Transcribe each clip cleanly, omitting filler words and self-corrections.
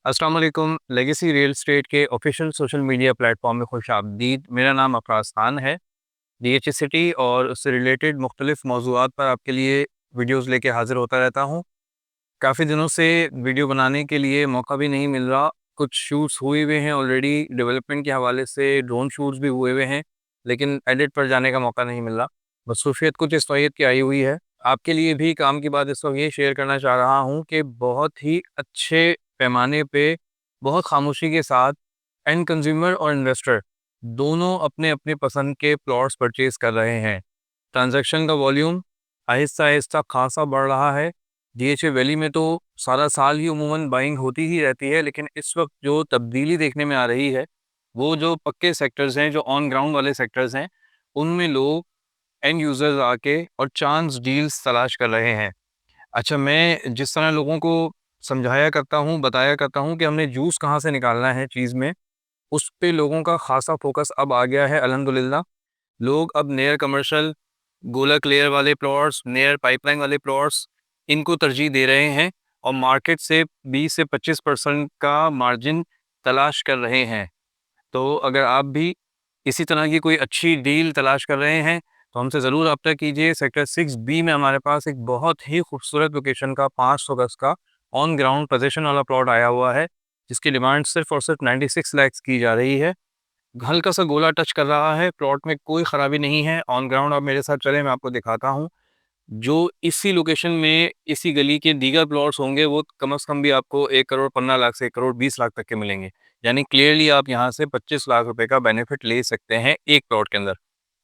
अस्सलाम वालेकुम। Legacy real estate के ऑफिशियल सोशल मीडिया प्लेटफॉर्म में खुश आमदीद। मेरा नाम अफराज खान है। डीएचए सिटी और उससे रिलेटेड मुख्तलिफ मौज़ूआत पर आपके लिए वीडियोस लेके हाज़िर होता रहता हूँ। काफ़ी दिनों से वीडियो बनाने के लिए मौका भी नहीं मिल रहा। कुछ शूट्स हुए हुए हैं ऑलरेडी, डेवलपमेंट के हवाले से ड्रोन शूट्स भी हुए हुए हैं, लेकिन एडिट पर जाने का मौका नहीं मिल रहा। मसरूफ़ियत कुछ इस तौर की आई हुई है। आपके लिए भी काम की बात इस वक्त ये शेयर करना चाह रहा हूँ कि बहुत ही अच्छे पैमाने पे, बहुत खामोशी के साथ एंड कंज्यूमर और इन्वेस्टर दोनों अपने अपने पसंद के प्लॉट्स परचेज कर रहे हैं। ट्रांजैक्शन का वॉल्यूम आहिस्ता आहिस्ता खासा बढ़ रहा है। डीएचए वैली में तो सारा साल ही उमूमन बाइंग होती ही रहती है, लेकिन इस वक्त जो तब्दीली देखने में आ रही है, वो जो पक्के सेक्टर्स हैं, जो ऑन ग्राउंड वाले सेक्टर्स हैं, उनमें लोग एंड यूज़र्स आके और चांस डील्स तलाश कर रहे हैं। अच्छा, मैं जिस तरह लोगों को समझाया करता हूँ, बताया करता हूँ कि हमने जूस कहाँ से निकालना है चीज़ में, उस पे लोगों का ख़ासा फ़ोकस अब आ गया है अल्हम्दुलिल्लाह। लोग अब नियर कमर्शियल, गोला क्लियर वाले प्लॉट्स, नियर पाइपलाइन वाले प्लॉट्स, इनको तरजीह दे रहे हैं और मार्केट से 20 से 25% का मार्जिन तलाश कर रहे हैं। तो अगर आप भी इसी तरह की कोई अच्छी डील तलाश कर रहे हैं, तो हमसे ज़रूर रब्ता कीजिए। सेक्टर 6B में हमारे पास एक बहुत ही खूबसूरत लोकेशन का 500 गज़ का ऑन ग्राउंड पोज़ीशन वाला प्लॉट आया हुआ है, जिसकी डिमांड सिर्फ़ और सिर्फ 96 लाख की जा रही है। हल्का सा गोला टच कर रहा है, प्लॉट में कोई ख़राबी नहीं है। ऑन ग्राउंड आप मेरे साथ चलें, मैं आपको दिखाता हूँ। जो इसी लोकेशन में, इसी गली के दीगर प्लॉट्स होंगे, वो कम से कम भी आपको 1 करोड़ 15 लाख से 1 करोड़ 20 लाख तक के मिलेंगे। यानी क्लियरली आप यहाँ से 25 लाख रुपए का बेनिफिट ले सकते हैं एक प्लॉट के अंदर।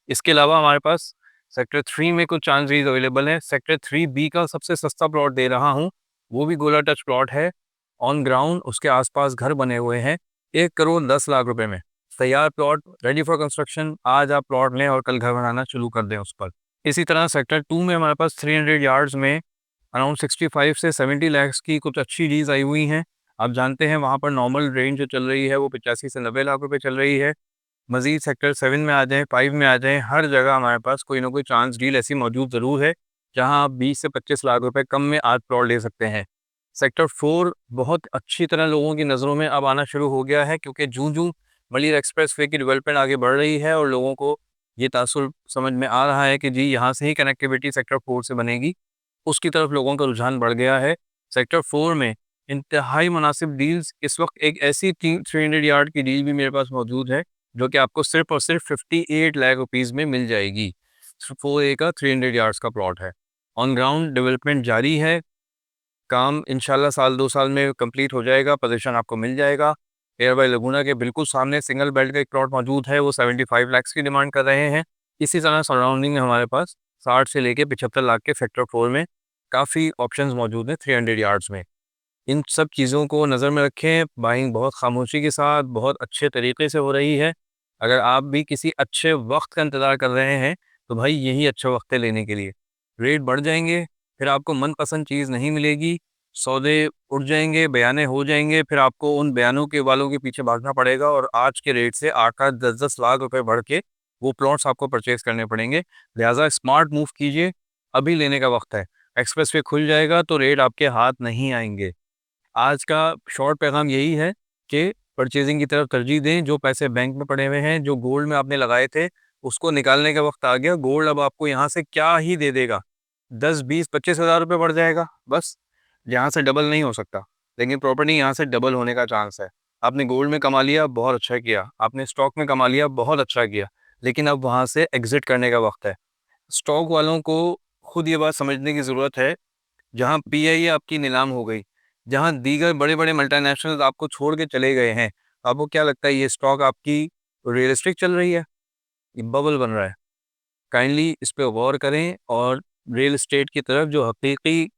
इसके अलावा हमारे पास सेक्टर 3 में कुछ चांसेस अवेलेबल हैं। सेक्टर 3B का सबसे सस्ता प्लॉट दे रहा हूँ, वो भी गोला टच प्लॉट है। ऑन ग्राउंड उसके आसपास घर बने हुए हैं, 1 करोड़ 10 लाख रुपए में। तैयार प्लॉट रेडी फॉर कंस्ट्रक्शन। आज आप प्लॉट लें और कल घर बनाना शुरू कर दें उस पर। इसी तरह सेक्टर 2 में हमारे पास 300 यार्ड्स में अराउंड 65 से 70 लाख की कुछ अच्छी डील्स आई हुई हैं। आप जानते हैं वहाँ पर नॉर्मल रेंज जो चल रही है वो 85 से 90 लाख रुपए चल रही है। मज़ीद सेक्टर 7 में आ जाएँ, 5 में आ जाएँ, हर जगह हमारे पास कोई ना कोई चांस डील ऐसी मौजूद ज़रूर है, जहाँ आप 20 से 25 लाख रुपए कम में आज प्लॉट ले सकते हैं। सेक्टर 4 बहुत अच्छी तरह लोगों की नज़रों में अब आना शुरू हो गया है, क्योंकि जूँ-जूँ मलिर एक्सप्रेसवे की डेवलपमेंट आगे बढ़ रही है और लोगों को ये तासुर समझ में आ रहा है कि जी यहाँ से ही कनेक्टिविटी सेक्टर 4 से बनेगी, उसकी तरफ लोगों का रुझान बढ़ गया है। सेक्टर 4 में इंतहाई मुनासिब डील्स इस वक्त, एक ऐसी 300 यार्ड की डील भी मेरे पास मौजूद है, जो कि आपको सिर्फ और सिर्फ 58 लाख रुपीज़ में मिल जाएगी। 4A का 300 यार्ड्स का प्लॉट है। ऑन ग्राउंड डेवलपमेंट जारी है। काम इंशाल्लाह साल 2 साल में कंप्लीट हो जाएगा, पोज़ीशन आपको मिल जाएगा। एयरवाई लगूना के बिल्कुल सामने सिंगल बेड का एक प्लॉट मौजूद है, वो 75 लाख की डिमांड कर रहे हैं। इसी तरह सराउंडिंग में हमारे पास 60 से लेके 75 लाख के सेक्टर 4 में काफ़ी ऑप्शंस मौजूद हैं 300 यार्ड्स में। इन सब चीज़ों को नज़र में रखें। बाइंग बहुत खामोशी के साथ, बहुत अच्छे तरीके से हो रही है। अगर आप भी किसी अच्छे वक़्त का इंतज़ार कर रहे हैं, तो भाई यही अच्छा वक़्त है लेने के लिए। रेट बढ़ जाएँगे, फिर आपको मनपसंद चीज़ नहीं मिलेगी, सौदे उठ जाएँगे, बयाने हो जाएँगे, फिर आपको उन बयानों के वालों के पीछे भागना पड़ेगा और आज के रेट से 8-8, 10-10 लाख रुपए बढ़ के वो प्लॉट्स आपको परचेज़ करने पड़ेंगे। लिहाज़ा स्मार्ट मूव कीजिए, अभी लेने का वक़्त है। एक्सप्रेसवे खुल जाएगा तो रेट आपके हाथ नहीं आएँगे। आज का शॉर्ट पैगाम यही है कि परचेज़िंग की तरफ तरजीह दें। जो पैसे बैंक में पड़े हुए हैं, जो गोल्ड में आपने लगाए थे, उसको निकालने का वक़्त आ गया। गोल्ड अब आपको यहाँ से क्या ही दे देगा, 10, 20, 25 हज़ार रुपए बढ़ जाएगा, बस। यहाँ से डबल नहीं हो सकता, लेकिन प्रॉपर्टी यहाँ से डबल होने का चांस है। आपने गोल्ड में कमा लिया, बहुत अच्छा किया। आपने स्टॉक में कमा लिया, बहुत अच्छा किया। लेकिन अब वहाँ से एग्ज़िट करने का वक़्त है। स्टॉक वालों को खुद ये बात समझने की ज़रूरत है, जहाँ पीआईए आपकी नीलाम हो गई, जहाँ दीगर बड़े-बड़े मल्टीनेशनल्स आपको छोड़ के चले गए हैं, आपको क्या लगता है ये स्टॉक आपकी रियलिस्टिक चल रही है? ये बबल बन रहा है। काइंडली इस पे गौर करें और रियल एस्टेट की तरफ, जो हकीकी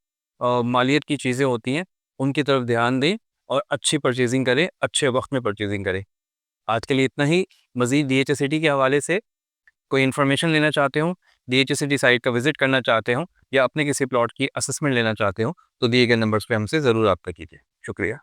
मालियत की चीज़ें होती हैं, उनकी तरफ ध्यान दें और अच्छी परचेज़िंग करें, अच्छे वक़्त में परचेज़िंग करें। आज के लिए इतना ही। मज़ीद डीएचए सिटी के हवाले से कोई इन्फॉर्मेशन लेना चाहते हो, डीएचए सिटी साइट का विज़िट करना चाहते हो या अपने किसी प्लॉट की असेसमेंट लेना चाहते हो, तो दिए गए नंबर्स पे हमसे ज़रूर रब्ता कीजिए। शुक्रिया।